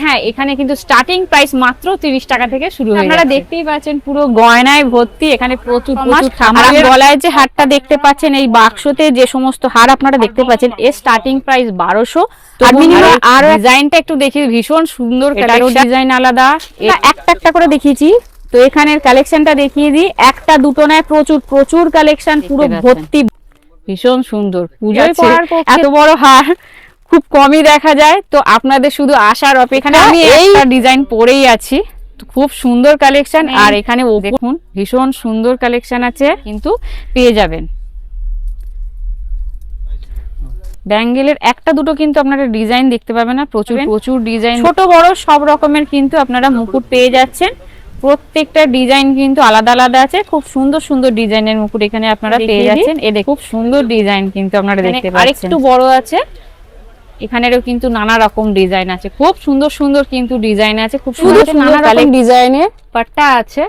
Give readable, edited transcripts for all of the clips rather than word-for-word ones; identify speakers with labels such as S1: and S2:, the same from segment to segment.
S1: হ্যাঁ, এখানে কিন্তু স্টার্টিং প্রাইস মাত্র 30 টাকা থেকে শুরু হয়ে আপনারা দেখতেই পাচ্ছেন পুরো গয়নায় ভর্তি। এখানে প্রচুর আর গলায় যে হারটা দেখতে পাচ্ছেন, এই বাক্সতে যে সমস্ত হার আপনারা দেখতে পাচ্ছেন, এর স্টার্টিং প্রাইস 1200। আর ডিজাইনটা একটু দেখি, ভীষণ সুন্দর, এটারও ডিজাইন আলাদা। একটা একটা করে দেখিয়েছি, তো এখানের কালেকশনটা দেখিয়ে দিই। একটা দুটো নয়, প্রচুর কালেকশন, পুরো ভর্তি, ভীষণ সুন্দর। পুজোয় পরার এত বড় হার খুব কমই দেখা যায়, তো আপনাদের শুধু আসার অপেক্ষা। আমি একটা ডিজাইন পরেই আছি, খুব সুন্দর কালেকশন। আর এখানে দেখুন ভীষণ সুন্দর কালেকশন আছে, কিন্তু পেয়ে যাবেন। ব্যাঙ্গেলের একটা দুটো কিন্তু আপনারা ডিজাইন দেখতে পাবেন না, প্রচুর ডিজাইন, ছোট বড় সব রকমের কিন্তু আপনারা মুকুট পেয়ে যাচ্ছেন। প্রত্যেকটা ডিজাইন কিন্তু আলাদা আলাদা আছে, খুব সুন্দর ডিজাইনের মুকুট এখানে আপনারা পেয়ে যাচ্ছেন। এদের খুব সুন্দর ডিজাইন কিন্তু আপনারা দেখতে পাচ্ছেন। আরেকটু বড় আছে, এখানেরও কিন্তু নানা রকম ডিজাইন আছে, খুব সুন্দর কিন্তু ডিজাইন আছে, খুব সুন্দর নানা রকম ডিজাইনের পাট্টা আছে।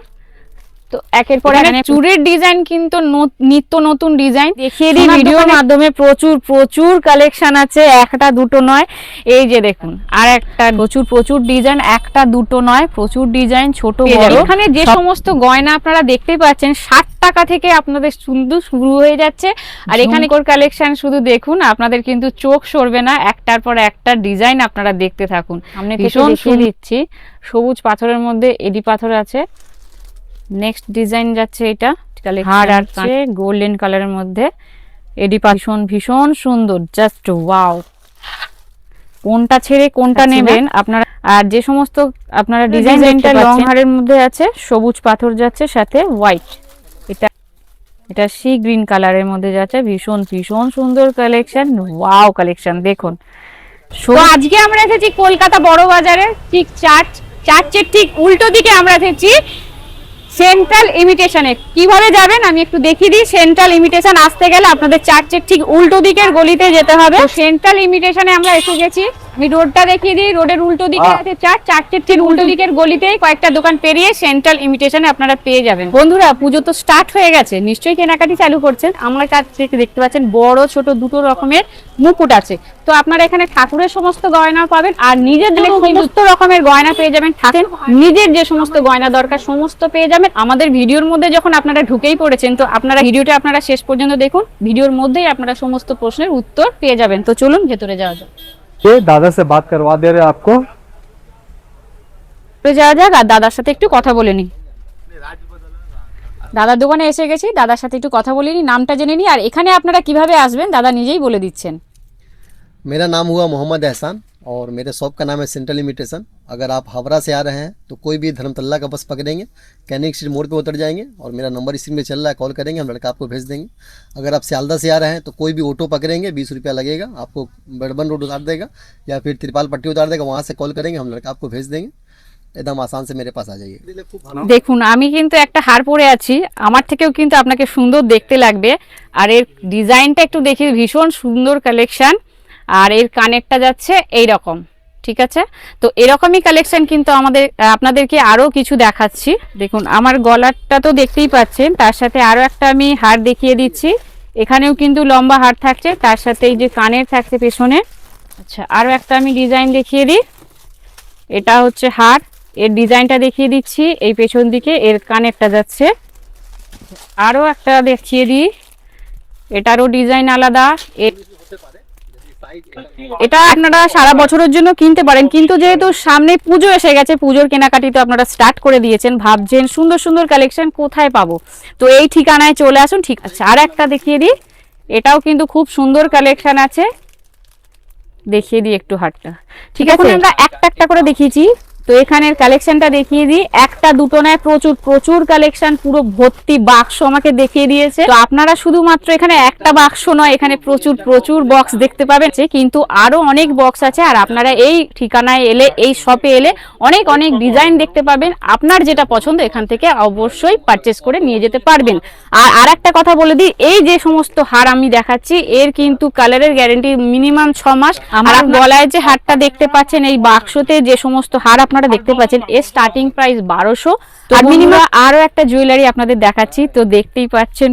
S1: তো একের পর এক চুড়ের ডিজাইন কিন্তু নিত্য নতুন ডিজাইন দেখিয়ে দিই ভিডিওর মাধ্যমে। প্রচুর কালেকশন আছে, একটা দুটো নয়। এই যে দেখুন আর একটা প্রচুর ডিজাইন, একটা দুটো নয়, প্রচুর ডিজাইন, ছোট বড়। এখানে যে সমস্ত গয়না আপনারা দেখতে পাচ্ছেন 60 টাকা থেকে আপনাদের সুন্দর শুরু হয়ে যাচ্ছে। আর এখানে কালেকশন শুধু দেখুন, আপনাদের কিন্তু চোখ সরবে না, একটার পর একটা ডিজাইন আপনারা দেখতে থাকুন। আমি ভীষণ দিচ্ছি, সবুজ পাথরের মধ্যে এডি পাথর আছে। নেক্সট ডিজাইন যাচ্ছে, এটা হার আছে গোল্ডেন কালারের মধ্যে, এডি পাথর, ভীষণ সুন্দর, জাস্ট ওয়াও। কোনটা ছেড়ে কোনটা নেবেন আপনারা। আর যে সমস্ত আপনারা ডিজাইনটা লং হারের মধ্যে আছে, সবুজ পাথর যাচ্ছে, সাথে হোয়াইট, এটা সি গ্রিন কালারের মধ্যে যাচ্ছে, ভীষণ সুন্দর কালেকশন, ওয়াও কালেকশন দেখুন। তো আজকে আমরা এসেছি কলকাতা বড় বাজারে, ঠিক চার্চের ঠিক উল্টো দিকে আমরা এসেছি সেন্ট্রাল ইমিটেশনে। কিভাবে যাবেন আমি একটু দেখিয়ে দিই। সেন্ট্রাল ইমিটেশন আসতে গেলে আপনাদের চার্চের ঠিক উল্টো দিকের গলিতে যেতে হবে। সেন্ট্রাল ইমিটেশনে আমরা এসে গেছি, আমি রোডটা দেখিয়ে দিই। রোডের উল্টো দিকে আছে চার্চের ঠিক উল্টো দিকের গলিতেই কয়েকটা দোকান পেরিয়ে সেন্ট্রাল ইমিটেশনে আপনারা পেয়ে যাবেন। বন্ধুরা, পুজো তো স্টার্ট হয়ে গেছে, নিশ্চয়ই কেনাকাটি চালু করছেন। আমার কাছে দেখতে পাচ্ছেন বড় ছোট দুটো রকমের মুকুট আছে। তো আপনারা এখানে ঠাকুরের সমস্ত গয়না পাবেন, আর নিজের সমস্ত রকমের গয়না পেয়ে যাবেন। থাকেন নিজের যে সমস্ত গয়না দরকার সমস্ত পেয়ে যাবেন। আমাদের ভিডিওর মধ্যে যখন আপনারা ঢুকেই পড়েছেন, তো আপনারা ভিডিওটা আপনারা শেষ পর্যন্ত দেখুন, ভিডিওর মধ্যেই আপনারা সমস্ত প্রশ্নের উত্তর পেয়ে যাবেন। তো চলুন ভেতরে যাওয়া যাক।
S2: दादा से बात करवा दे रहे आपको,
S1: যাওয়া যাক আর দাদার সাথে একটু কথা বলে নি। দাদার দোকানে এসে গেছি, দাদার সাথে একটু কথা বলে নি, নামটা জেনে নি। আর এখানে আপনারা কিভাবে আসবেন দাদা নিজেই বলে দিচ্ছেন।
S3: मेरा नाम हुआ मोहम्मद एहसान और मेरे शॉप का नाम है सेंट्रल इमिटेशन। अगर आप हावड़ा से आ रहे हैं तो कोई भी धर्मतल्ला का बस पकड़ेंगे, कैनिक स्ट्रीट मोड़ पे उतर जाएंगे और मेरा नंबर स्क्रीन में चल रहा है, कॉल करेंगे, हम लड़का आपको भेज देंगे। अगर आप सियालदा से आ रहे हैं तो कोई भी ऑटो पकड़ेंगे, 20 रुपया लगेगा, आपको बड़बन रोड उतार देगा या फिर त्रिपाल पट्टी उतार देगा, वहाँ से कॉल करेंगे, हम लड़का आपको भेज देंगे। एकदम आसान से मेरे पास आ जाइए।
S1: দেখুন আমি কিন্তু একটা হার পরে আছি, আমার থেকেও কিন্তু আপনাকে সুন্দর দেখতে লাগবে। আর এর ডিজাইনটা একটু দেখি, ভীষণ সুন্দর কালেকশন। আর এর কানেরটা যাচ্ছে এই রকম, ঠিক আছে। তো এরকমই কালেকশন কিন্তু আপনাদেরকে আরো কিছু দেখাচ্ছি। দেখুন আমার গলারটা তো দেখতেই পাচ্ছেন, তার সাথে আরো একটা আমি হার দেখিয়ে দিচ্ছি। এখানেও কিন্তু লম্বা হার থাকছে, তার সাথে এই যে কানের থাকছে পেছনে। আচ্ছা, আরো একটা আমি ডিজাইন দেখিয়ে দিই। এটা হচ্ছে হার, এর ডিজাইনটা দেখিয়ে দিচ্ছি। এই পেছন দিকে এর কানেরটা যাচ্ছে। আরো একটা দেখিয়ে দিই, এটারও ডিজাইন আলাদা। এটা আপনারা সারা বছরের জন্য কিনতে পারেন, কিন্তু যেহেতু সামনে পুজো এসে গেছে, পুজোর কেনাকাটি তো আপনারা স্টার্ট করে দিয়েছেন, ভাবছেন সুন্দর কালেকশন কোথায় পাবো, তো এই ঠিকানায় চলে আসুন। ঠিক আছে, আর একটা দেখিয়ে দিই, এটাও কিন্তু খুব সুন্দর কালেকশন আছে, দেখিয়ে দিই একটু হাটটা। ঠিক আছে, আমরা একটা একটা করে দেখিয়েছি। তো এখানের কালেকশনটা দেখিয়ে দিই, একটা দুটো নয়, প্রচুর কালেকশন, পুরো ভর্তি বাক্স আমাকে দেখিয়ে দিয়েছে। তো আপনারা শুধুমাত্র এখানে একটা বাক্স নয়, এখানে প্রচুর বক্স দেখতে পাবেন, কিন্তু আরো অনেক বক্স আছে। আর আপনারা এই ঠিকানায় এলে, এই শপে এলে অনেক ডিজাইন দেখতে পাবেন। আপনার যেটা পছন্দ এখান থেকে অবশ্যই পারচেস করে নিয়ে যেতে পারবেন। আর একটা কথা বলে দিই, এই যে সমস্ত হার আমি দেখাচ্ছি, এর কিন্তু কালারের গ্যারেন্টি মিনিমাম 6 মাস। আমার গলায় যে হারটা দেখতে পাচ্ছেন, এই বাক্সতে যে সমস্ত হার আপনারা দেখতে পাচ্ছেন, এর স্টার্টিং প্রাইস 1200। আর মিনিমাম আরো একটা জুয়েলারি আপনাদের দেখাচ্ছি। তো দেখতেই পাচ্ছেন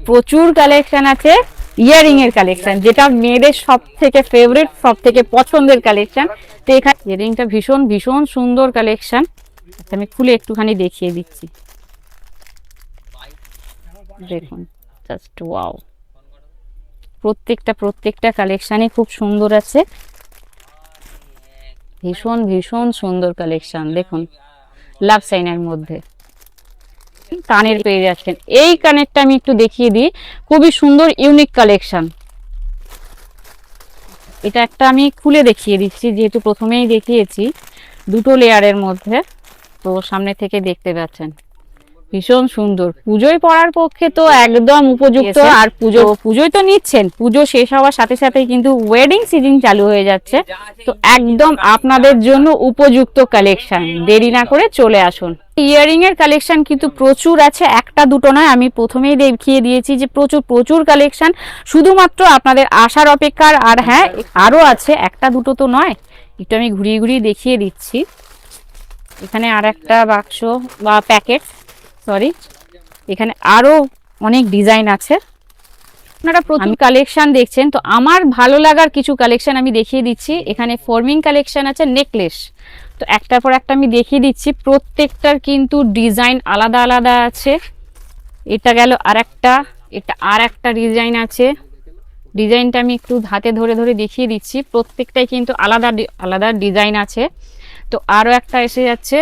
S1: প্রচুর কালেকশন আছে, ইয়ারিং এর কালেকশন, যেটা মেয়েদের সব থেকে ফেভারিট, সব থেকে পছন্দের কালেকশন। তো এখানে ইয়ারিংটা ভীষণ ভীষণ সুন্দর কালেকশন। আমি খুলে একটুখানি দেখিয়ে দিচ্ছি, দেখুন জাস্ট ওয়াও। প্রত্যেকটা কালেকশনই খুব সুন্দর আছে, ভীষণ ভীষণ সুন্দর কালেকশন। দেখুন লাভ সাইনের মধ্যে কানের পেয়ে যাচ্ছেন। এই কানেরটা আমি একটু দেখিয়ে দিই, খুবই সুন্দর ইউনিক কালেকশন। এটা একটা আমি খুলে দেখিয়ে দিচ্ছি, যেহেতু প্রথমেই দেখিয়েছি দুটো লেয়ারের মধ্যে, তো সামনে থেকে দেখতে পাচ্ছেন ভীষণ সুন্দর। পুজোয় পরার পক্ষে তো একদম উপযুক্ত। আর পুজোয় তো নিচ্ছেন, পুজো শেষ হওয়ার সাথে সাথে কিন্তু ওয়েডিং সিজন চালু হয়ে যাচ্ছে, তো একদম আপনাদের জন্য উপযুক্ত কালেকশন। দেরি না করে চলে আসুন। ইয়ারিং এর কালেকশন কিন্তু প্রচুর আছে, একটা দুটো নয়। আমি প্রথমেই দেখিয়ে দিয়েছি যে প্রচুর প্রচুর কালেকশন, শুধুমাত্র আপনাদের আসার অপেক্ষার। আর হ্যাঁ, আরো আছে, একটা দুটো তো নয়। একটু আমি ঘুরিয়ে ঘুরিয়ে দেখিয়ে দিচ্ছি। এখানে আর একটা বাক্স বা প্যাকেট, সরি, এখানে আরো অনেক ডিজাইন আছে। আপনারা প্রথম কালেকশন দেখছেন, তো আমার ভালো লাগার কিছু কালেকশন আমি দেখিয়ে দিচ্ছি। এখানে ফর্মিং কালেকশন আছে, নেকলেস, তো একটার পর একটা আমি দেখিয়ে দিচ্ছি। প্রত্যেকটার কিন্তু ডিজাইন আলাদা আলাদা আছে। এটা গেল আর একটা, এটা আর একটা ডিজাইন আছে। ডিজাইনটা আমি একটু হাতে ধরে ধরে দেখিয়ে দিচ্ছি। প্রত্যেকটাই কিন্তু আলাদা আলাদা ডিজাইন আছে। তো আরও একটা এসে যাচ্ছে,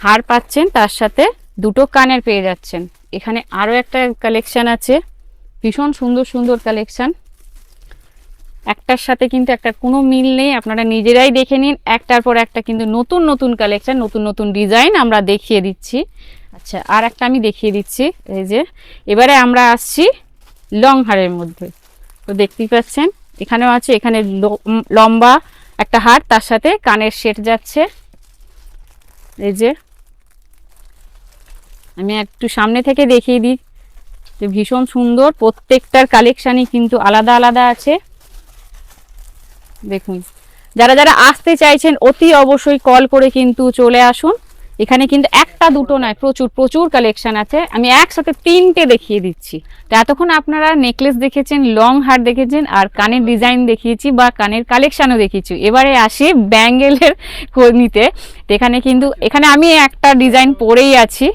S1: হার পাচ্ছেন, তার সাথে দুটো কানের পেয়ে যাচ্ছেন। এখানে আরও একটা কালেকশন আছে, ভীষণ সুন্দর সুন্দর কালেকশন। একটার সাথে কিন্তু একটা কোনো মিল নেই, আপনারা নিজেরাই দেখে নিন। একটার পর একটা কিন্তু নতুন নতুন কালেকশন, নতুন নতুন ডিজাইন আমরা দেখিয়ে দিচ্ছি। আচ্ছা, আর একটা আমি দেখিয়ে দিচ্ছি। এই যে এবারে আমরা আসছি লং হারের মধ্যে, তো দেখতেই পাচ্ছেন এখানেও আছে। এখানে লম্বা একটা হার, তার সাথে কানের সেট যাচ্ছে। এই যে আমি একটু সামনে থেকে দেখিয়ে দিই, যে ভীষণ সুন্দর। প্রত্যেকটার কালেকশনই কিন্তু আলাদা আলাদা আছে। দেখুন, যারা যারা আসতে চাইছেন অতি অবশ্যই কল করে কিন্তু চলে আসুন। এখানে কিন্তু একটা দুটো নয়, প্রচুর প্রচুর কালেকশন আছে। আমি একসাথে তিনটে দেখিয়ে দিচ্ছি। তো এতক্ষণ আপনারা নেকলেস দেখেছেন, লং হার দেখেছেন, আর কানের ডিজাইন দেখিয়েছি বা কানের কালেকশনও দেখিয়েছি। এবারে আসি ব্যাঙ্গেলের নিতে। এখানে কিন্তু এখানে আমি একটা ডিজাইন পরেই আছি,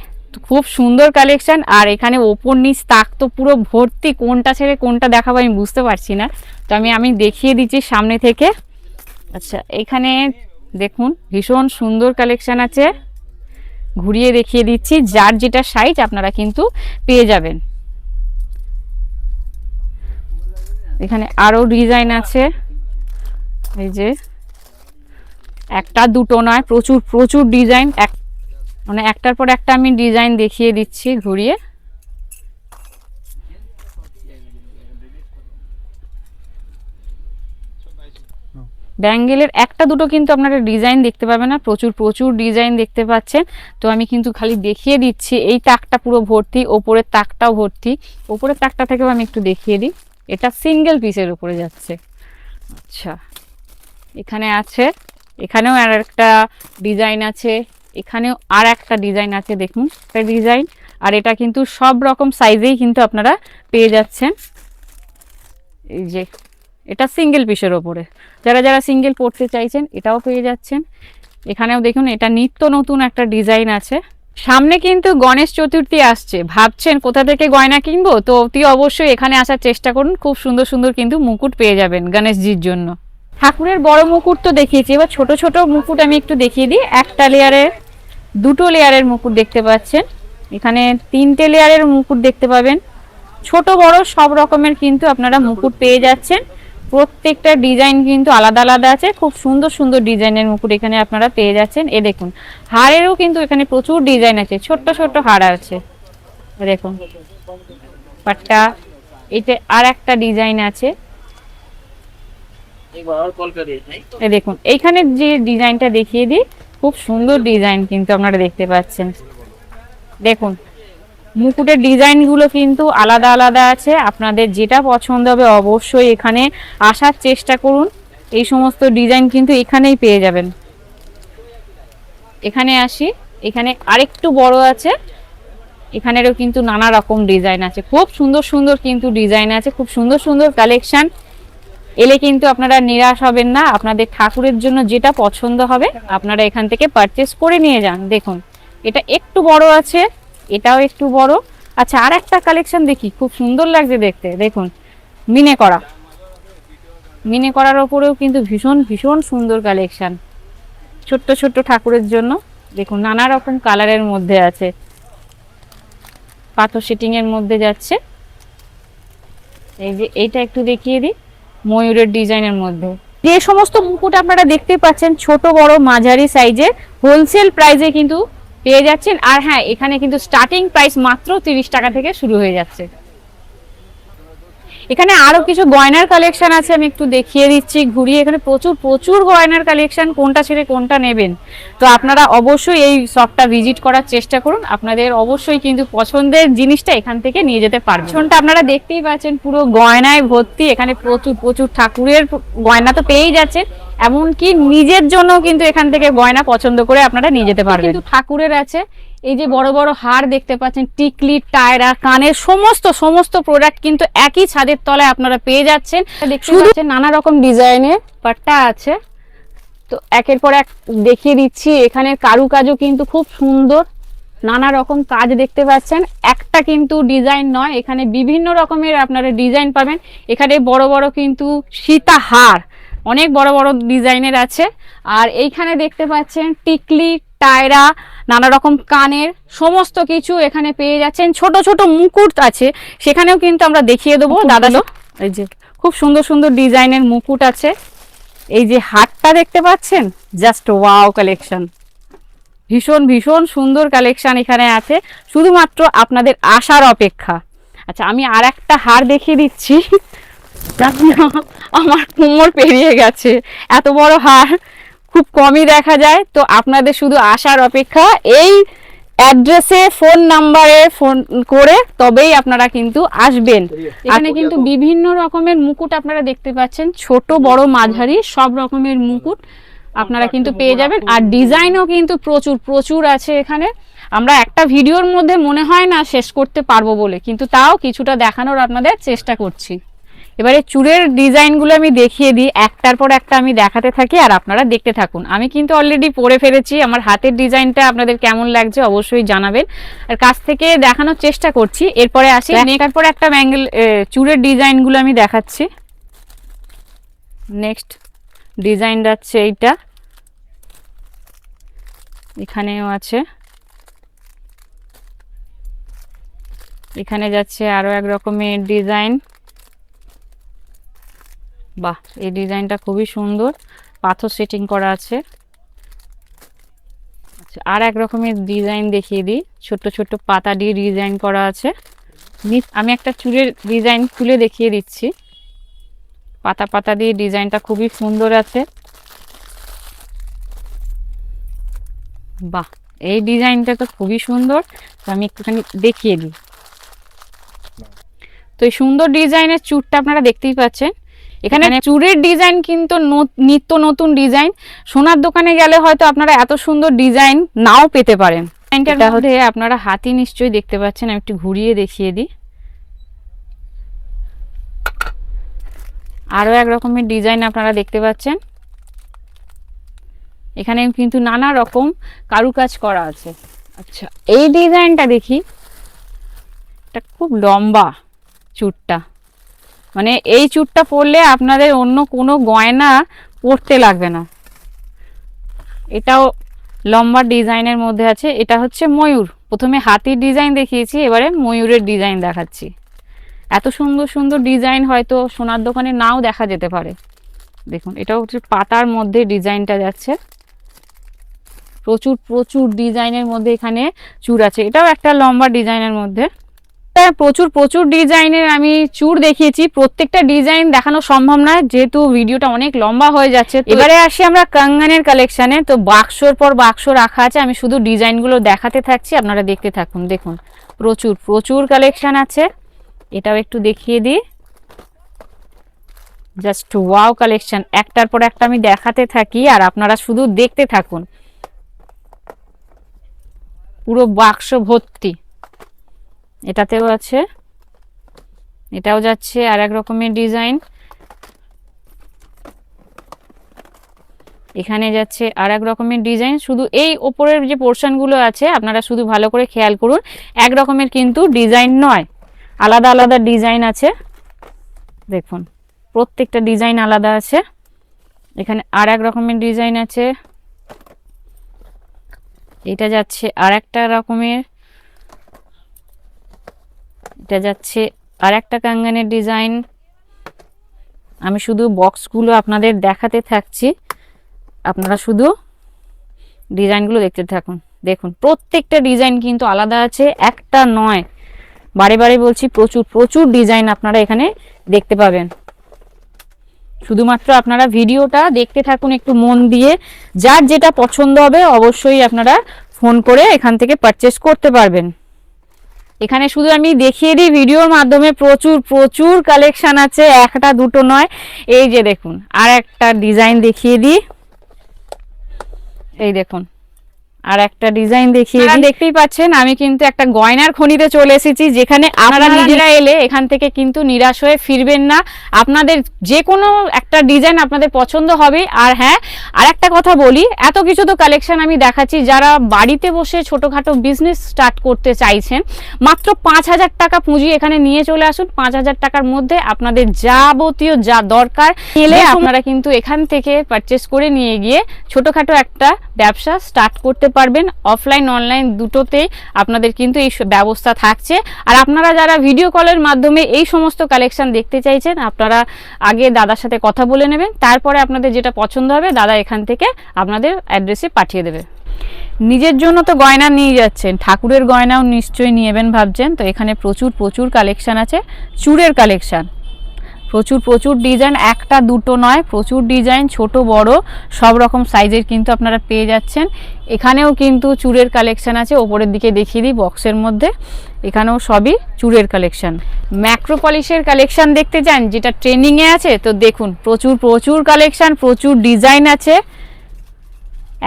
S1: খুব সুন্দর কালেকশন। আর এখানে ওপর নিচ তাক তো পুরো ভর্তি, কোনটা ছেড়ে কোনটা দেখাবো আমি বুঝতে পারছি না। তো আমি দেখিয়ে দিচ্ছি সামনে থেকে। আচ্ছা, এখানে দেখুন ভীষণ সুন্দর কালেকশন আছে, ঘুরিয়ে দেখিয়ে দিচ্ছি। যার যেটা সাইজ আপনারা কিন্তু পেয়ে যাবেন। এখানে আরো ডিজাইন আছে, এই যে একটা দুটো নয়, প্রচুর প্রচুর ডিজাইন। মানে একটার পর একটা আমি ডিজাইন দেখিয়ে দিচ্ছি ঘুরিয়ে। ব্যাঙ্গেলের একটা দুটো কিন্তু আপনারা ডিজাইন দেখতে পাবেন না, প্রচুর প্রচুর ডিজাইন দেখতে পাচ্ছেন। তো আমি কিন্তু খালি দেখিয়ে দিচ্ছি। এই তাকটা পুরো ভর্তি, ওপরের তাকটাও ভর্তি। ওপরের তাকটা থেকেও আমি একটু দেখিয়ে দিই, এটা সিঙ্গেল পিসের উপরে যাচ্ছে। আচ্ছা, এখানে আছে, এখানেও আর একটা ডিজাইন আছে, এখানেও আর একটা ডিজাইন আছে। দেখুন একটা ডিজাইন, আর এটা কিন্তু সব রকম সাইজেই কিন্তু আপনারা পেয়ে যাচ্ছেন। এই যে এটা সিঙ্গেল পিসের ওপরে, যারা যারা সিঙ্গেল পড়তে চাইছেন এটাও পেয়ে যাচ্ছেন। এখানেও দেখুন, এটা নিত্য নতুন একটা ডিজাইন আছে। সামনে কিন্তু গণেশ চতুর্থী আসছে, ভাবছেন কোথা থেকে গয়না কিনবো, তো অতি অবশ্যই এখানে আসার চেষ্টা করুন। খুব সুন্দর সুন্দর কিন্তু মুকুট পেয়ে যাবেন গণেশজির জন্য। ঠাকুরের বড় মুকুট তো দেখিয়েছি, এবার ছোট ছোট মুকুট আমি একটু দেখিয়ে দিই। একটা লেয়ারের, দুটো লেয়ারের মুকুট দেখতে পাচ্ছেন, এখানে তিনটে লেয়ারের মুকুট দেখতে পাবেন। ছোট বড় সব রকমের কিন্তু আপনারা মুকুট পেয়ে যাচ্ছেন। প্রত্যেকটা ডিজাইন কিন্তু আলাদা আলাদা আছে, খুব সুন্দর সুন্দর ডিজাইনের মুকুট এখানে আপনারা পেয়ে যাচ্ছেন। এ দেখুন, হারেরও কিন্তু এখানে প্রচুর ডিজাইন আছে, ছোট্ট ছোট্ট হার আছে। দেখুন পাট্টা, এটা আর একটা ডিজাইন আছে। এ দেখুন, এইখানে যে ডিজাইনটা দেখিয়ে দিই, খুব সুন্দর ডিজাইন কিন্তু আপনারা দেখতে পাচ্ছেন। দেখুন মুকুটের ডিজাইনগুলো কিন্তু আলাদা আলাদা আছে, আপনাদের যেটা পছন্দ হবে অবশ্যই এখানে আসার চেষ্টা করুন। এই সমস্ত ডিজাইন কিন্তু এখানেই পেয়ে যাবেন। এখানে আসি, এখানে আরেকটু বড় আছে, এখানেরও কিন্তু নানা রকম ডিজাইন আছে, খুব সুন্দর সুন্দর কিন্তু ডিজাইন আছে, খুব সুন্দর সুন্দর কালেকশন। এলে কিন্তু আপনারা নিরাশ হবেন না, আপনাদের ঠাকুরের জন্য যেটা পছন্দ হবে আপনারা এখান থেকে পারচেস করে নিয়ে যান। দেখুন এটা একটু বড় আছে, এটাও একটু বড়। আচ্ছা, আর একটা কালেকশন দেখি, খুব সুন্দর লাগছে দেখতে। দেখুন মিনে করা, মিনে করার ওপরেও কিন্তু ভীষণ ভীষণ সুন্দর কালেকশন, ছোট্ট ছোট্ট ঠাকুরের জন্য। দেখুন নানা রকম কালারের মধ্যে আছে, পাথর সেটিং এর মধ্যে যাচ্ছে। এই যে এইটা একটু দেখিয়ে দিই, ময়ূরের ডিজাইনের মধ্যে। যে সমস্ত মুকুট আপনারা দেখতে পাচ্ছেন ছোট বড় মাঝারি সাইজে হোলসেল প্রাইসে কিন্তু পেয়ে যাচ্ছেন। আর হ্যাঁ, এখানে কিন্তু স্টার্টিং প্রাইস মাত্র 30 টাকা থেকে শুরু হয়ে যাচ্ছে। এখানে আরো কিছু গয়নার কালেকশন আছে, আমি একটু দেখিয়ে দিচ্ছি ঘুরিয়ে। এখানে প্রচুর প্রচুর গয়নার কালেকশন, কোনটা ছেড়ে কোনটা নেবেন। তো আপনারা অবশ্যই এই শপটা ভিজিট করার চেষ্টা করুন, আপনাদের অবশ্যই কিন্তু পছন্দের জিনিসটা এখান থেকে নিয়ে যেতে পারবেন। পেছনটা আপনারা দেখতেই পাচ্ছেন পুরো গয়নায় ভর্তি, এখানে প্রচুর প্রচুর ঠাকুরের গয়না তো পেয়েই যাচ্ছেন, এমনকি নিজের জন্য কিন্তু এখান থেকে গয়না পছন্দ করে আপনারা নিয়ে যেতে পারবেন। কিন্তু ঠাকুরের আছে এই যে বড় বড় হার দেখতে পাচ্ছেন, টিকলি, টায়রা, কানের সমস্ত সমস্ত প্রোডাক্ট কিন্তু একই ছাদের তলায় আপনারা পেয়ে যাচ্ছেন। দেখতে পাচ্ছেন নানা রকম ডিজাইনের পাট্টা আছে, তো একের পর এক দেখিয়ে দিচ্ছি। এখানে কারুকাজও কিন্তু খুব সুন্দর, নানা রকম কাজ দেখতে পাচ্ছেন। একটা কিন্তু ডিজাইন নয়, এখানে বিভিন্ন রকমের আপনারা ডিজাইন পাবেন। এখানে বড় বড় কিন্তু সীতাহার, অনেক বড় বড় ডিজাইনের আছে। আর এইখানে দেখতে পাচ্ছেন টিকলি, টায়রা, নানা রকম কানের সমস্ত কিছু এখানে পেয়ে যাচ্ছেন। ছোট ছোট মুকুট আছে, সেখানেও কিন্তু আমরা দেখিয়ে দেবো দাদা। এই যে খুব সুন্দর সুন্দর ডিজাইনের মুকুট আছে। এই যে হারটা দেখতে পাচ্ছেন, জাস্ট ওয়াও কালেকশন, ভীষণ ভীষণ সুন্দর কালেকশন এখানে আছে, শুধুমাত্র আপনাদের আসার অপেক্ষা। আচ্ছা, আমি আর একটা হার দেখিয়ে দিচ্ছি, আমার কোমর পেরিয়ে গেছে, এত বড় হার খুব কমই দেখা যায়। তো আপনাদের শুধু আসার অপেক্ষা, এই অ্যাড্রেসে ফোন নাম্বারে ফোন করে তবেই আপনারা কিন্তু আসবেন। এখানে কিন্তু বিভিন্ন রকমের মুকুট আপনারা দেখতে পাচ্ছেন, ছোট বড় মাঝারি সব রকমের মুকুট আপনারা কিন্তু পেয়ে যাবেন। আর ডিজাইনও কিন্তু প্রচুর প্রচুর আছে এখানে। আমরা একটা ভিডিওর মধ্যে মনে হয় না শেষ করতে পারবো বলে, কিন্তু তাও কিছুটা দেখানোর আপনাদের চেষ্টা করছি। এবারে চূড়ের ডিজাইনগুলো আমি দেখিয়ে দিই, একটার পর একটা আমি দেখাতে থাকি আর আপনারা দেখতে থাকুন। আমি কিন্তু অলরেডি পরে ফেলেছি, আমার হাতের ডিজাইনটা আপনাদের কেমন লাগছে অবশ্যই জানাবেন, আর কাছ থেকে দেখানোর চেষ্টা করছি। এরপরে আসি একটার পর একটা ব্যাঙ্গেল চূড়ের ডিজাইনগুলো আমি দেখাচ্ছি। নেক্সট ডিজাইন যাচ্ছে এইটা, এখানেও আছে, এখানে যাচ্ছে আরো এক রকমের ডিজাইন। বাহ, এই ডিজাইনটা খুবই সুন্দর, পাথর সেটিং করা আছে। আচ্ছা, আর এক রকমের ডিজাইন দেখিয়ে দিই, ছোট ছোট পাতা দিয়ে ডিজাইন করা আছে। আমি একটা চুলের ডিজাইন খুলে দেখিয়ে দিচ্ছি, পাতা পাতা দিয়ে ডিজাইনটা খুবই সুন্দর আছে। বাহ, এই ডিজাইনটা তো খুবই সুন্দর, তো আমি একটুখানি দেখিয়ে দিই। তো এই সুন্দর ডিজাইনের চুড়টা আপনারা দেখতেই পাচ্ছেন। এখানে চূড়ের ডিজাইন কিন্তু নিত্য নতুন ডিজাইন, সোনার দোকানে গেলে হয়তো আপনারা এত সুন্দর ডিজাইন নাও পেতে পারেন। এটা হচ্ছে আপনারা হাতি নিশ্চয়ই দেখতে পাচ্ছেন, আমি একটু ঘুরিয়ে দেখিয়ে দিই। আরো এক রকমের ডিজাইন আপনারা দেখতে পাচ্ছেন, এখানে কিন্তু নানা রকম কারুকাজ করা আছে। আচ্ছা, এই ডিজাইনটা দেখি, এটা খুব লম্বা চূড়টা, মানে এই চূড়টা পরলে আপনাদের অন্য কোনো গয়না পরতে লাগবে না। এটাও লম্বা ডিজাইনের মধ্যে আছে। এটা হচ্ছে ময়ূর, প্রথমে হাতির ডিজাইন দেখিয়েছি, এবারে ময়ূরের ডিজাইন দেখাচ্ছি। এত সুন্দর সুন্দর ডিজাইন হয়তো সোনার দোকানে নাও দেখা যেতে পারে। দেখুন, এটাও হচ্ছে পাতার মধ্যে ডিজাইনটা যাচ্ছে, প্রচুর প্রচুর ডিজাইনের মধ্যে এখানে চূড় আছে। এটাও একটা লম্বা ডিজাইনের মধ্যে, প্রচুর প্রচুর ডিজাইনের আমি চূড় দেখিয়েছি। প্রত্যেকটা ডিজাইন দেখানো সম্ভব নয়, যেহেতু ভিডিওটা অনেক লম্বা হয়ে যাচ্ছে। এবারে আসি আমরা কাঙ্গানের কালেকশনে। তো বাক্সর পর বাক্স রাখা আছে, আমি শুধু ডিজাইনগুলো দেখাতে থাকছি, আপনারা দেখতে থাকুন। দেখুন, প্রচুর প্রচুর কালেকশন আছে। এটাও একটু দেখিয়ে দিই, জাস্ট ওয়াও কালেকশন, একটার পর একটা আমি দেখাতে থাকি আর আপনারা শুধু দেখতে থাকুন। পুরো বাক্স ভর্তি, এটাতেও আছে, এটাও যাচ্ছে আর এক রকমের ডিজাইন, এখানে যাচ্ছে আর এক রকমের ডিজাইন। শুধু এই ওপরের যে পোর্শনগুলো আছে আপনারা শুধু ভালো করে খেয়াল করুন, এক রকমের কিন্তু ডিজাইন নয়, আলাদা আলাদা ডিজাইন আছে। দেখুন প্রত্যেকটা ডিজাইন আলাদা আছে। এখানে আর এক রকমের ডিজাইন আছে, এটা যাচ্ছে আর একটা রকমের, এটা যাচ্ছে আর একটা কাঙ্গানের ডিজাইন। আমি শুধু বক্সগুলো আপনাদের দেখাতে থাকছি, আপনারা শুধু ডিজাইনগুলো দেখতে থাকুন। দেখুন প্রত্যেকটা ডিজাইন কিন্তু আলাদা আছে, একটা নয়, বারে বারে বলছি প্রচুর প্রচুর ডিজাইন আপনারা এখানে দেখতে পাবেন। শুধুমাত্র আপনারা ভিডিওটা দেখতে থাকুন একটু মন দিয়ে, যার যেটা পছন্দ হবে অবশ্যই আপনারা ফোন করে এখান থেকে পারচেস করতে পারবেন। এখানে শুধু আমি দেখিয়ে দিই ভিডিওর মাধ্যমে, প্রচুর প্রচুর কালেকশন আছে, একটা দুটো নয়। এই যে দেখুন আর একটা ডিজাইন দেখিয়ে দিই, এই দেখুন আর একটা ডিজাইন দেখিয়ে দিই। দেখতেই পাচ্ছেন আমি কিন্তু একটা গয়নার খনিতে চলে এসেছি, যেখানে আপনারা নিজেরা এলে এখান থেকে কিন্তু নিরাশ হয়ে ফিরবেন না। আপনাদের যে কোনো একটা ডিজাইন আপনাদের পছন্দ হবে। আর হ্যাঁ, আর একটা কথা বলি, এত কিছু তো কালেকশন আমি দেখাচ্ছি, যারা বাড়িতে বসে ছোটখাটো বিজনেস স্টার্ট করতে চাইছেন, মাত্র 5,000 টাকা পুঁজি এখানে নিয়ে চলে আসুন। 5,000 টাকার মধ্যে আপনাদের যাবতীয় যা দরকার এলে আপনারা কিন্তু এখান থেকে পারচেস করে নিয়ে গিয়ে ছোটখাটো একটা ব্যবসা স্টার্ট করতে পারবেন। অফলাইন অনলাইন দুটোতেই আপনাদের কিন্তু এই ব্যবস্থা থাকছে। আর আপনারা যারা ভিডিও কলের মাধ্যমে এই সমস্ত কালেকশন দেখতে চাইছেন, আপনারা আগে দাদার সাথে কথা বলে নেবেন, তারপরে আপনাদের যেটা পছন্দ হবে দাদা এখান থেকে আপনাদের অ্যাড্রেসে পাঠিয়ে দেবে। নিজের জন্য তো গয়না নিয়ে যাচ্ছেন, ঠাকুরের গয়নাও নিশ্চয়ই নিয়েবেন ভাবছেন, তো এখানে প্রচুর প্রচুর কালেকশন আছে, চূড়ের কালেকশন, প্রচুর প্রচুর ডিজাইন, একটা দুটো নয়, প্রচুর ডিজাইন, ছোট বড় সব রকম সাইজের কিন্তু আপনারা পেয়ে যাচ্ছেন। এখানেও কিন্তু চূড়ের কালেকশন আছে, ওপরের দিকে দেখিয়ে দিই বক্সের মধ্যে, এখানেও সবই চূড়ের কালেকশন। ম্যাক্রো পলিশের কালেকশন দেখতে চান, যেটা ট্রেন্ডিংয়ে আছে, তো দেখুন প্রচুর প্রচুর কালেকশন, প্রচুর ডিজাইন আছে।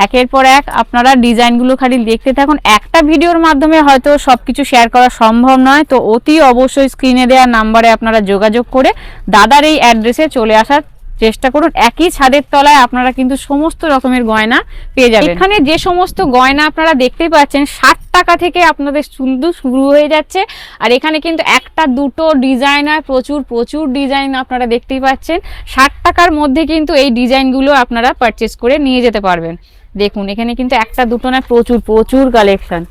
S1: একের পর এক আপনারা ডিজাইনগুলো খালি দেখতে থাকুন। একটা ভিডিওর মাধ্যমে হয়তো সবকিছু শেয়ার করা সম্ভব নয়, তো অতি অবশ্যই স্ক্রিনে দেওয়া নাম্বারে আপনারা যোগাযোগ করে দাদার এই অ্যাড্রেসে চলে আসার চেষ্টা করুন। একই ছাদের তলায় আপনারা কিন্তু সমস্ত রকমের গয়না পেয়ে যাবেন। এখানে যে সমস্ত গয়না আপনারা দেখতে পাচ্ছেন 60 টাকা থেকে আপনাদের সুন্দর শুরু হয়ে যাচ্ছে। আর এখানে কিন্তু একটা দুটো ডিজাইনার, প্রচুর প্রচুর ডিজাইন আপনারা দেখতেই পাচ্ছেন। 60 টাকার মধ্যে কিন্তু এই ডিজাইনগুলো আপনারা পারচেস করে নিয়ে যেতে পারবেন। দেখুন এখানে কিন্তু একটা দুটো না, প্রচুর প্রচুর কালেকশন।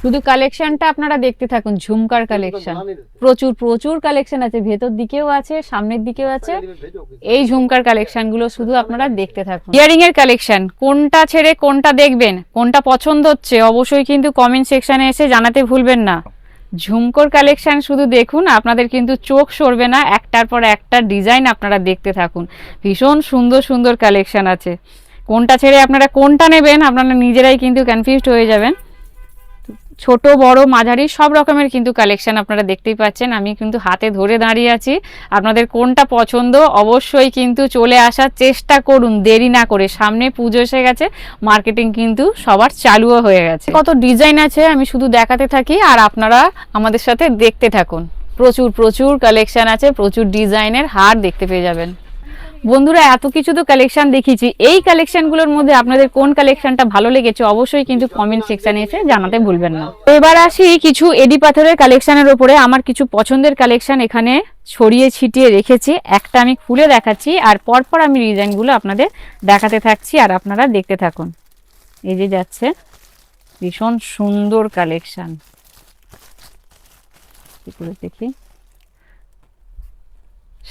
S1: শুধু কালেকশনটা আপনারা দেখতে থাকুন, ঝুমকার কালেকশন প্রচুর প্রচুর কালেকশন আছে, ভেতর দিকেও আছে, সামনের দিকেও আছে। এই ঝুমকার কালেকশন গুলো শুধু আপনারা দেখতে থাকুন। ইয়ারিং এর কালেকশন, কোনটা ছেড়ে কোনটা দেখবেন, কোনটা পছন্দ হচ্ছে অবশ্যই কিন্তু কমেন্ট সেকশনে এসে জানাতে ভুলবেন না। ঝুমকোর কালেকশন শুধু দেখুন, আপনাদের কিন্তু চোখ সরবে না, একটার পর একটা ডিজাইন আপনারা দেখতে থাকুন। ভীষণ সুন্দর সুন্দর কালেকশন আছে, কোনটা ছেড়ে আপনারা কোনটা নেবেন আপনারা নিজেরাই কিন্তু কনফিউজড হয়ে যাবেন। ছোট বড় মাঝারি সব রকমের কিন্তু কালেকশন আপনারা দেখতেই পাচ্ছেন। আমি কিন্তু হাতে ধরে দাঁড়িয়ে আছি, আপনাদের কোনটা পছন্দ অবশ্যই কিন্তু চলে আসার চেষ্টা করুন, দেরি না করে। সামনে পুজো এসে গেছে, মার্কেটিং কিন্তু সবার চালুও হয়ে গেছে। কত ডিজাইন আছে আমি শুধু দেখাতে থাকি আর আপনারা আমাদের সাথে দেখতে থাকুন। প্রচুর প্রচুর কালেকশন আছে, প্রচুর ডিজাইনের হার দেখতে পেয়ে যাবেন। বন্ধুরা এত কিছু তো কালেকশন দেখিয়েছি, এই কালেকশনগুলোর মধ্যে আপনাদের কোন কালেকশনটা ভালো লেগেছে অবশ্যই কিন্তু কমেন্ট সেকশনে এসে জানাতে ভুলবেন না। এবার আসি কিছু এডি পাথরের কালেকশনের উপরে। আমার কিছু পছন্দের কালেকশন এখানে ছড়িয়ে ছিটিয়ে রেখেছি, একটা আমি খুলে দেখাচ্ছি আর পরপর আমি ডিজাইনগুলো আপনাদের দেখাতে থাকছি আর আপনারা দেখতে থাকুন। এই যে যাচ্ছে ভীষণ সুন্দর কালেকশন, দেখি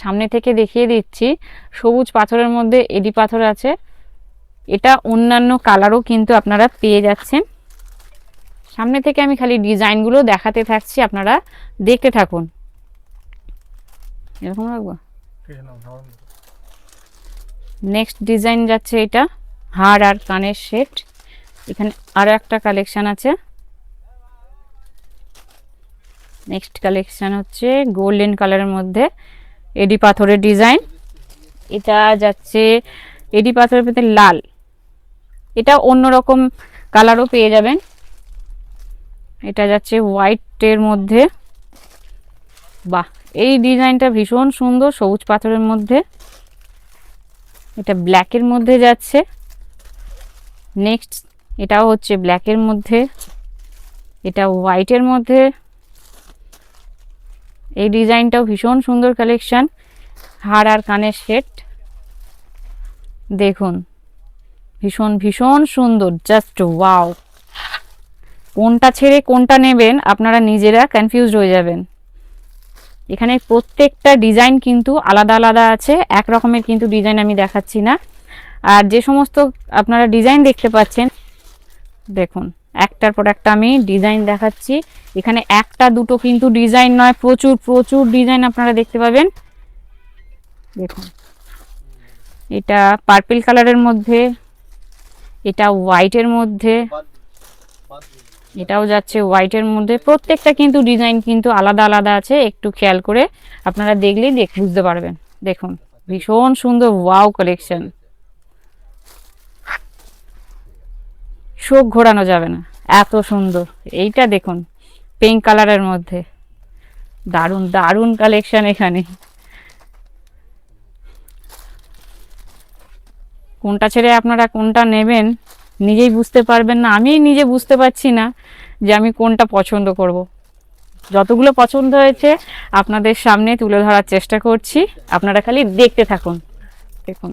S1: সামনে থেকে দেখিয়ে দিচ্ছি। সবুজ পাথরের মধ্যে এডি পাথর আছে, এটা অন্যান্য কালারও কিন্তু আপনারা পেয়ে যাচ্ছেন। সামনে থেকে আমি খালি ডিজাইনগুলো দেখাতে থাকছি, আপনারা দেখতে থাকুন। এরকম রাখবো। নেক্সট ডিজাইন যাচ্ছে এটা হার আর কানের সেট। এখানে আরো একটা কালেকশন আছে। নেক্সট কালেকশন হচ্ছে গোল্ডেন কালারের মধ্যে এডি পাথরের ডিজাইন। এটা যাচ্ছে এডি পাথরের মধ্যে লাল, এটা অন্যরকম কালারও পেয়ে যাবেন। এটা যাচ্ছে হোয়াইটের মধ্যে, বাহ, এই ডিজাইনটা ভীষণ সুন্দর, সবুজ পাথরের মধ্যে, এটা ব্ল্যাকের মধ্যে যাচ্ছে। নেক্সট এটাও হচ্ছে ব্ল্যাকের মধ্যে, এটা হোয়াইটের মধ্যে। এই ডিজাইনটাও ভীষণ সুন্দর কালেকশন, হার আর কানের সেট দেখুন, ভীষণ ভীষণ সুন্দর, জাস্ট ওয়াও। কোনটা ছেড়ে কোনটা নেবেন আপনারা নিজেরা কনফিউজড হয়ে যাবেন। এখানে প্রত্যেকটা ডিজাইন কিন্তু আলাদা আলাদা আছে, এক রকমের কিন্তু ডিজাইন আমি দেখাচ্ছি না। আর যে সমস্ত আপনারা ডিজাইন দেখতে পাচ্ছেন, দেখুন একটার পর একটা আমি ডিজাইন দেখাচ্ছি। এখানে একটা দুটো কিন্তু ডিজাইন নয়, প্রচুর প্রচুর ডিজাইন আপনারা দেখতে পাবেন। দেখুন এটা পার্পল কালারের মধ্যে, এটা হোয়াইটের মধ্যে, এটাও যাচ্ছে হোয়াইটের মধ্যে। প্রত্যেকটা কিন্তু ডিজাইন কিন্তু আলাদা আলাদা আছে, একটু খেয়াল করে আপনারা দেখলেই বুঝতে পারবেন। দেখুন ভীষণ সুন্দর, ওয়াও কালেকশন, চোখ ঘোরানো যাবে না, এত সুন্দর। এইটা দেখুন পিঙ্ক কালারের মধ্যে, দারুণ দারুণ কালেকশন। এখানে কোনটা ছেড়ে আপনারা কোনটা নেবেন নিজেই বুঝতে পারবেন না, আমি নিজে বুঝতে পারছি না যে আমি কোনটা পছন্দ করব। যতগুলো পছন্দ হয়েছে আপনাদের সামনে তুলে ধরার চেষ্টা করছি, আপনারা খালি দেখতে থাকুন। দেখুন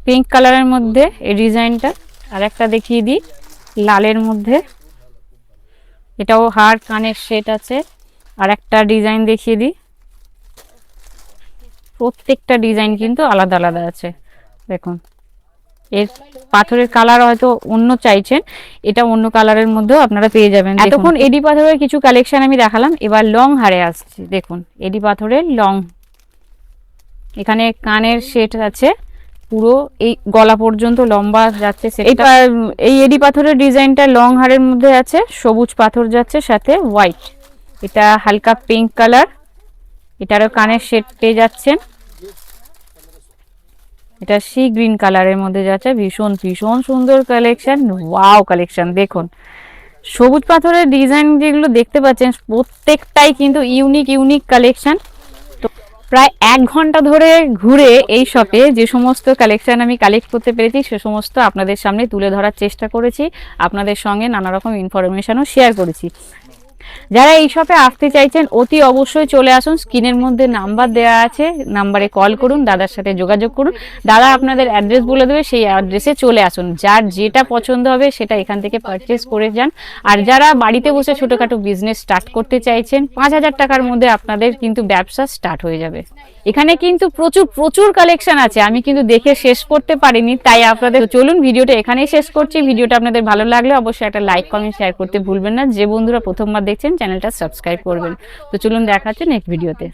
S1: পিঙ্ক কালারের মধ্যে এই ডিজাইনটা, আর একটা দেখিয়ে দিই লালের মধ্যে, এটাও হার কানের সেট আছে। আর একটা ডিজাইন দেখিয়ে দিই, প্রত্যেকটা ডিজাইন কিন্তু আলাদা আলাদা আছে। দেখুন এর পাথরের কালার হয়তো অন্য চাইছেন, এটা অন্য কালারের মধ্যেও আপনারা পেয়ে যাবেন। এতক্ষণ এডি পাথরের কিছু কালেকশন আমি দেখালাম, এবার লং হারে আসছি। দেখুন এডি পাথরের লং, এখানে কানের সেট আছে পুরো এই গলা পর্যন্ত লম্বা যাচ্ছে। এটা এই এডি পাথরের ডিজাইনটা লং হারের মধ্যে আছে, সবুজ পাথর যাচ্ছে সাথে হোয়াইট, এটা হালকা পিঙ্ক কালার, এটারও কানের সেট পেয়ে যাচ্ছেন। এটা সি গ্রিন কালারের মধ্যে যাচ্ছে, ভীষণ ভীষণ সুন্দর কালেকশন, ওয়াও কালেকশন। দেখুন সবুজ পাথরের ডিজাইন যেগুলো দেখতে পাচ্ছেন প্রত্যেকটাই কিন্তু ইউনিক ইউনিক কালেকশন। তো প্রায় 1 ঘন্টা ধরে ঘুরে এই শপে যে সমস্ত কালেকশন আমি কালেক্ট করতে পেরেছি সে সমস্ত আপনাদের সামনে তুলে ধরার চেষ্টা করেছি, আপনাদের সঙ্গে নানা রকম ইনফরমেশনও শেয়ার করেছি। যারা এই শপে আসতে চাইছেন অতি অবশ্যই চলে আসুন, স্ক্রিনের মধ্যে নাম্বার দেওয়া আছে, নাম্বারে কল করুন, দাদার সাথে যোগাযোগ করুন, দাদা আপনাদের অ্যাড্রেস বলে দেবে, সেই অ্যাড্রেসে চলে আসুন। যার যেটা পছন্দ হবে সেটা এখান থেকে পারচেস করে যান। আর যারা বাড়িতে বসে ছোটোখাটো বিজনেস স্টার্ট করতে চাইছেন 5,000 টাকার মধ্যে আপনাদের কিন্তু ব্যবসা স্টার্ট হয়ে যাবে। এখানে কিন্তু প্রচুর প্রচুর কালেকশন আছে, আমি কিন্তু দেখে শেষ করতে পারিনি, তাই আপনাদের চলুন ভিডিওটা এখানেই শেষ করছি। ভিডিওটা আপনাদের ভালো লাগলে অবশ্যই একটা লাইক কমেন্ট শেয়ার করতে ভুলবেন না। যে বন্ধুরা প্রথমবার দেখছেন চ্যানেলটা সাবস্ক্রাইব করবেন। তো চলুন দেখা হচ্ছে নেক্সট ভিডিওতে।